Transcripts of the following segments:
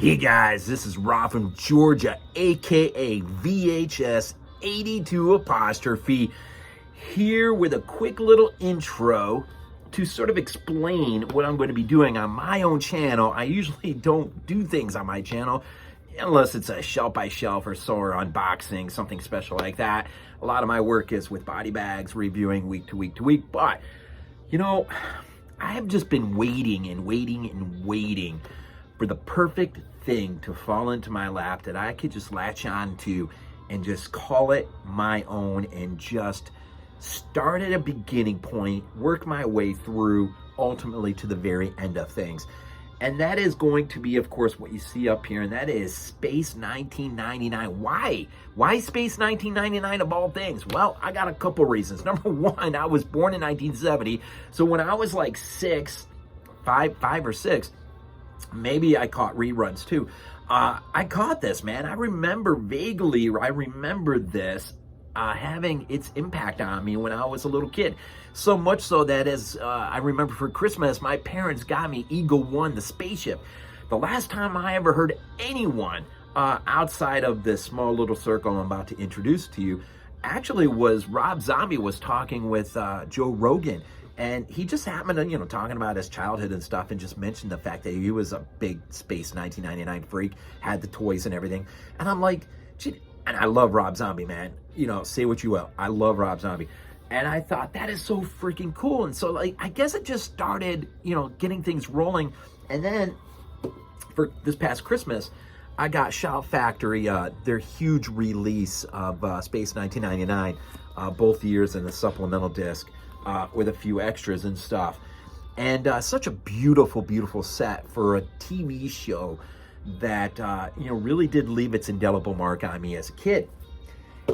Hey guys, this is Rod from Georgia, aka VHS 82 apostrophe, here with a quick little intro to sort of explain what I'm going to be doing on my own channel. I usually don't do things on my channel unless it's a shelf by shelf or unboxing, something special like that. A lot of my work is with body bags, reviewing week to week to week, but you know, I have just been waiting for the perfect thing to fall into my lap that I could just latch on to and just call it my own and just start at a beginning point, work my way through ultimately to the very end of things. And that is going to be, of course, what you see up here, and that is Space 1999. Why? Why Space 1999 of all things? Well, I got a couple reasons. Number one, I was born in 1970, so when I was like five or six, maybe I caught reruns too. I caught this, man. I remember this having its impact on me when I was a little kid. So much so that as I remember for Christmas, my parents got me Eagle 1, the spaceship. The last time I ever heard anyone outside of this small little circle I'm about to introduce to you actually was Rob Zombie was talking with Joe Rogan. And he just happened to, talking about his childhood and stuff, and just mentioned the fact that he was a big Space 1999 freak, had the toys and everything. And I'm like, gee, and I love Rob Zombie, man. Say what you will. I love Rob Zombie. And I thought, that is so freaking cool. And so, I guess it just started, getting things rolling. And then for this past Christmas, I got Shout Factory, their huge release of Space 1999, both years in a supplemental disc. With a few extras and stuff, and such a beautiful set for a TV show that really did leave its indelible mark on me as a kid.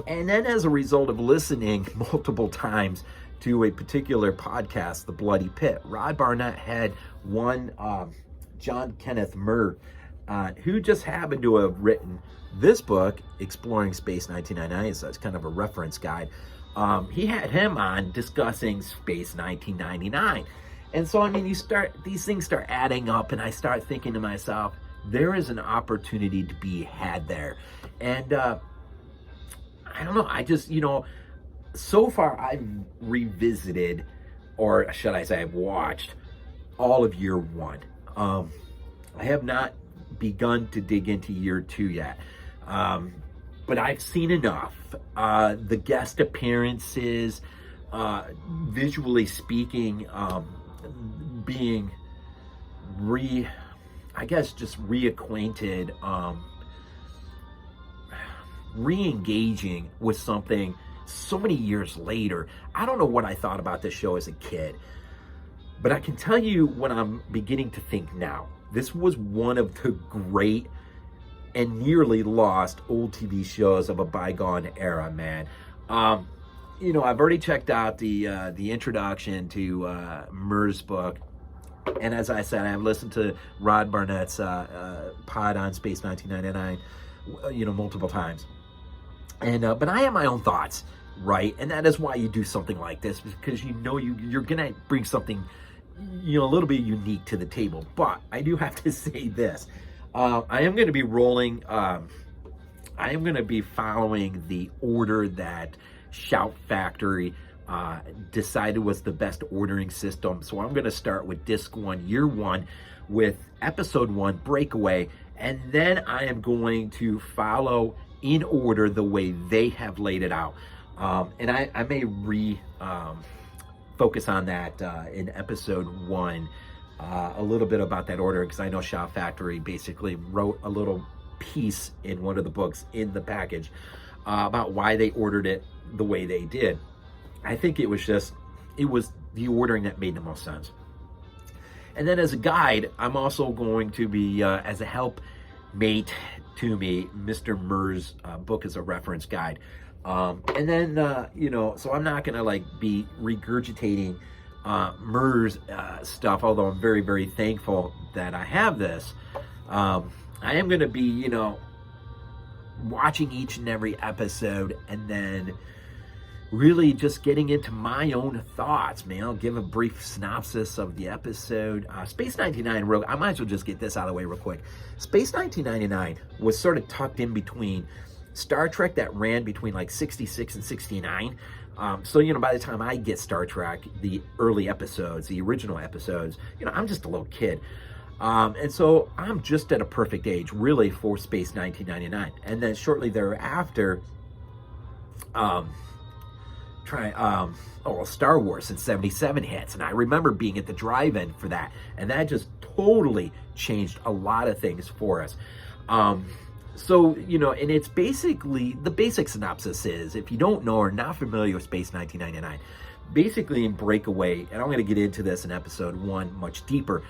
And then as a result of listening multiple times to a particular podcast, The Bloody Pit, Rod Barnett had one John Kenneth Muir, who just happened to have written this book, Exploring Space 1999, so it's kind of a reference guide. He had him on discussing Space 1999. And so, these things start adding up, and I start thinking to myself, there is an opportunity to be had there. And I don't know, I just, so far I've revisited, or should I say I've watched all of year one. I have not begun to dig into year two yet. But I've seen enough. The guest appearances, visually speaking, being reacquainted, re-engaging with something so many years later. I don't know what I thought about this show as a kid, but I can tell you what I'm beginning to think now. This was one of the great and nearly lost old TV shows of a bygone era, man. I've already checked out the introduction to Muir's book, and as I said, I've listened to Rod Barnett's pod on Space 1999, multiple times. And but I have my own thoughts, right? And that is why you do something like this, because you're gonna bring something, a little bit unique to the table. But I do have to say this. I am going to be following the order that Shout Factory decided was the best ordering system. So I'm going to start with disc 1, year 1, with episode 1, Breakaway, and then I am going to follow in order the way they have laid it out. And I may focus on that in episode 1. A little bit about that order, because I know Shout Factory basically wrote a little piece in one of the books in the package about why they ordered it the way they did. I think it was the ordering that made the most sense. And then as a guide, I'm also going to be, as a helpmate to me, Mr. Muir's book as a reference guide. And then, so I'm not going to be regurgitating Muir's stuff, although I'm very, very thankful that I have this. I am going to be, watching each and every episode and then really just getting into my own thoughts, man. I'll give a brief synopsis of the episode. Space 1999, I might as well just get this out of the way real quick. Space 1999 was sort of tucked in between Star Trek that ran between like 66 and 69. So, by the time I get Star Trek, the early episodes, the original episodes, I'm just a little kid. And so I'm just at a perfect age, really, for Space 1999. And then shortly thereafter, Star Wars in 77 hits. And I remember being at the drive-in for that. And that just totally changed a lot of things for us. So, and it's basically, the basic synopsis is, if you don't know or not familiar with Space 1999, basically in Breakaway, and I'm going to get into this in episode 1 much deeper,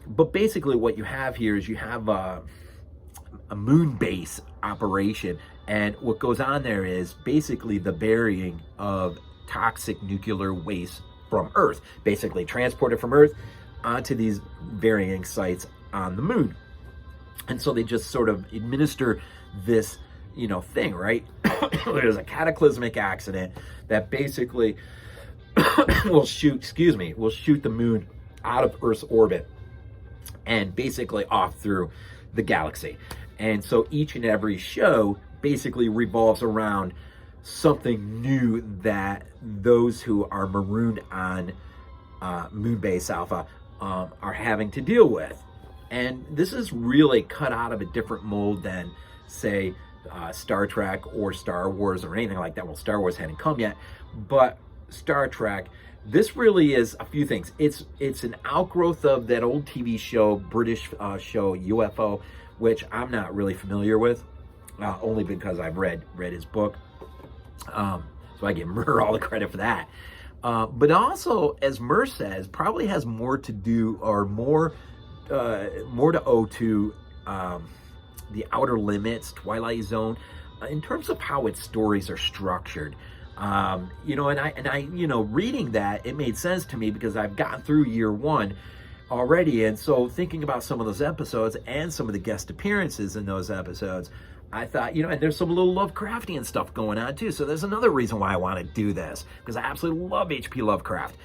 but basically what you have here is you have a moon base operation, and what goes on there is basically the burying of toxic nuclear waste from Earth, basically transported from Earth onto these varying sites on the moon. And so they just sort of administer this, thing, right? There's a cataclysmic accident that basically will shoot the moon out of Earth's orbit and basically off through the galaxy. And so each and every show basically revolves around something new that those who are marooned on Moonbase Alpha are having to deal with. And this is really cut out of a different mold than, say, Star Trek or Star Wars or anything like that. Well, Star Wars hadn't come yet, but Star Trek, this really is a few things. It's an outgrowth of that old TV show, British show UFO, which I'm not really familiar with, only because I've read his book. So I give Muir all the credit for that. But also, as Muir says, probably has more to do or more to owe to the Outer Limits, Twilight Zone, in terms of how its stories are structured. And I reading that, it made sense to me because I've gotten through year 1 already. And so thinking about some of those episodes and some of the guest appearances in those episodes, I thought, and there's some little Lovecraftian stuff going on too. So there's another reason why I want to do this, because I absolutely love H.P. Lovecraft.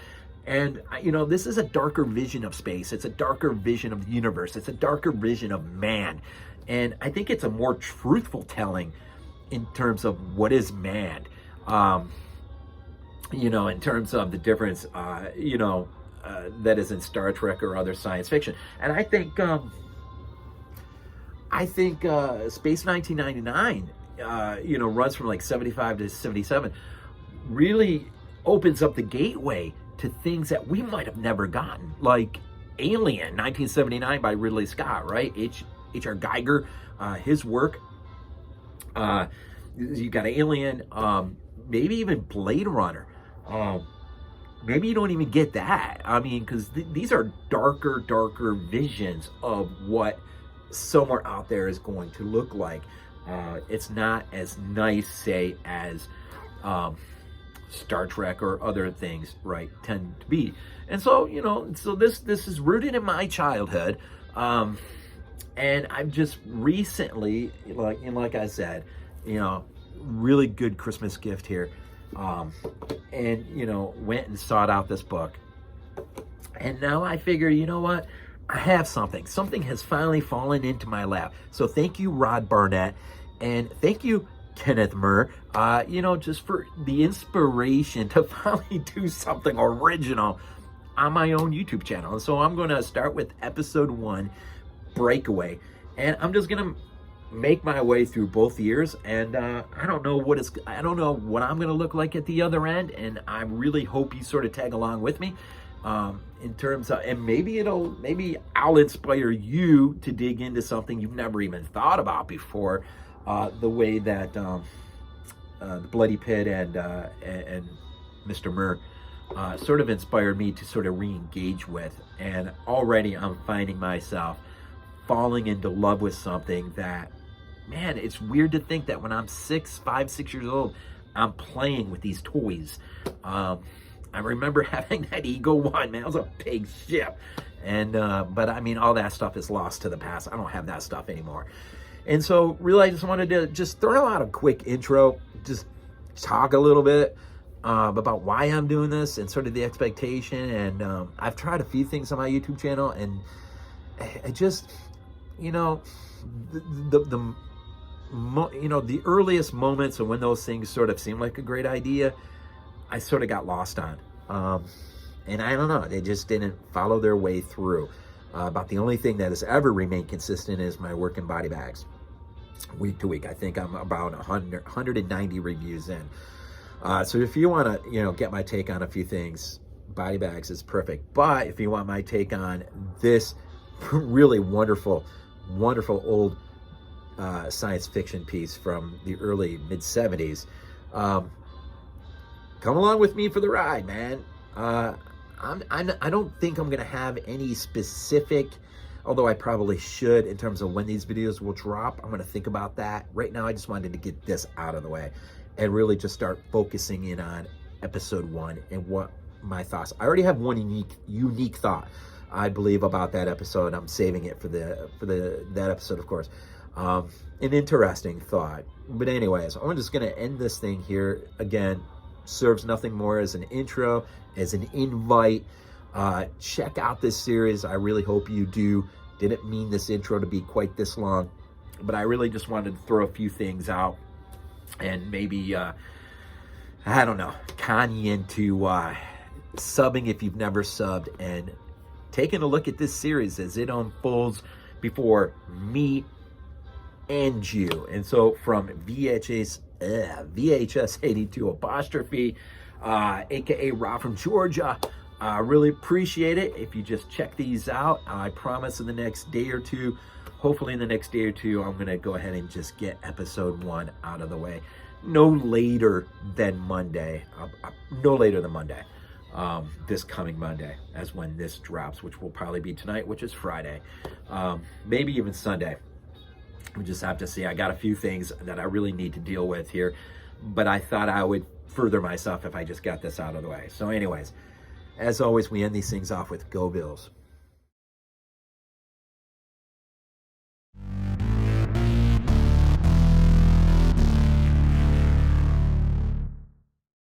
And, this is a darker vision of space. It's a darker vision of the universe. It's a darker vision of man. And I think it's a more truthful telling in terms of what is man. In terms of the difference, that is in Star Trek or other science fiction. And I think Space 1999, runs from like 75 to 77, really opens up the gateway to things that we might have never gotten, like Alien, 1979 by Ridley Scott, right? H.R. Geiger, his work. You got Alien, maybe even Blade Runner. Maybe you don't even get that. I mean, because these are darker visions of what somewhere out there is going to look like. It's not as nice, say, as Star Trek or other things, right, tend to be. And so, so this is rooted in my childhood. And I've just recently, like I said, really good Christmas gift here. And, went and sought out this book. And now I figure, what? I have something. Something has finally fallen into my lap. So thank you, Rod Barnett. And thank you, Kenneth Muir, just for the inspiration to finally do something original on my own YouTube channel. And so I'm going to start with episode 1, Breakaway. And I'm just going to make my way through both years. And I don't know what I'm going to look like at the other end. And I really hope you sort of tag along with me. In terms of, and maybe I'll inspire you to dig into something you've never even thought about before. The way that the Bloody Pit and Mr. Muir sort of inspired me to sort of re-engage with. And already I'm finding myself falling into love with something that, man, it's weird to think that when I'm 5, 6 years old, I'm playing with these toys. I remember having that Eagle 1, man, it was a big ship. And, but I mean, all that stuff is lost to the past. I don't have that stuff anymore. And so really, I just wanted to just throw out a quick intro, just talk a little bit, about why I'm doing this and sort of the expectation. And I've tried a few things on my YouTube channel, and I just, you know, the earliest moments of when those things sort of seemed like a great idea, I sort of got lost on. And I don't know, they just didn't follow their way through. About the only thing that has ever remained consistent is my work in body bags, week to week. I think I'm about 190 reviews in. So if you want to, get my take on a few things, body bags is perfect. But if you want my take on this really wonderful old science fiction piece from the early mid-70s, come along with me for the ride, man. I don't think I'm gonna have any specific, although I probably should, in terms of when these videos will drop. I'm gonna think about that. Right now, I just wanted to get this out of the way and really just start focusing in on episode 1 and what my thoughts. I already have one unique thought, I believe, about that episode. I'm saving it for that episode, of course. An interesting thought. But anyways, I'm just gonna end this thing here. Again, serves nothing more as an intro, as an invite. Check out this series. I really hope you do. Didn't mean this intro to be quite this long, but I really just wanted to throw a few things out and maybe, I don't know, con you into subbing if you've never subbed and taking a look at this series as it unfolds before me and you. And so from VHS 82 apostrophe, aka Rod from Georgia, I really appreciate it if you just check these out. I promise in the next day or two, hopefully in the next day or two, I'm gonna go ahead and just get episode 1 out of the way. No later than Monday. This coming Monday, as when this drops, which will probably be tonight, which is Friday. Maybe even Sunday. We just have to see. I got a few things that I really need to deal with here, but I thought I would further myself if I just got this out of the way. So anyways, as always, we end these things off with Go Bills.